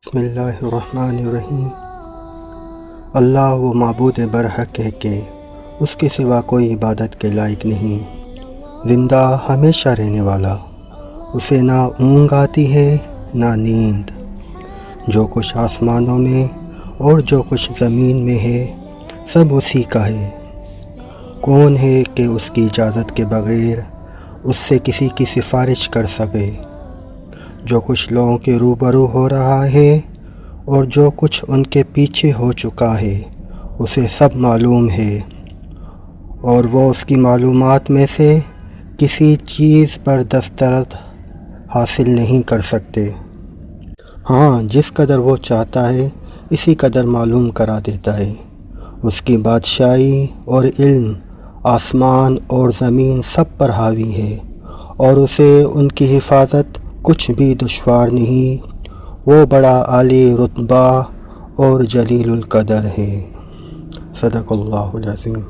بسم اللہ الرحمن الرحیم۔ اللہ وہ معبود برحق ہے کہ اس کے سوا کوئی عبادت کے لائق نہیں، زندہ ہمیشہ رہنے والا، اسے نہ اونگ آتی ہے نہ نیند۔ جو کچھ آسمانوں میں اور جو کچھ زمین میں ہے سب اسی کا ہے۔ کون ہے کہ اس کی اجازت کے بغیر اس سے کسی کی سفارش کر سکے؟ جو کچھ لوگوں کے روبرو ہو رہا ہے اور جو کچھ ان کے پیچھے ہو چکا ہے اسے سب معلوم ہے، اور وہ اس کی معلومات میں سے کسی چیز پر دسترس حاصل نہیں کر سکتے۔ ہاں، جس قدر وہ چاہتا ہے اسی قدر معلوم کرا دیتا ہے۔ اس کی بادشاہی اور علم آسمان اور زمین سب پر حاوی ہے، اور اسے ان کی حفاظت کچھ بھی دشوار نہیں۔ وہ بڑا عالی رتبہ اور جلیل القدر ہے۔ صدق اللہ العظیم۔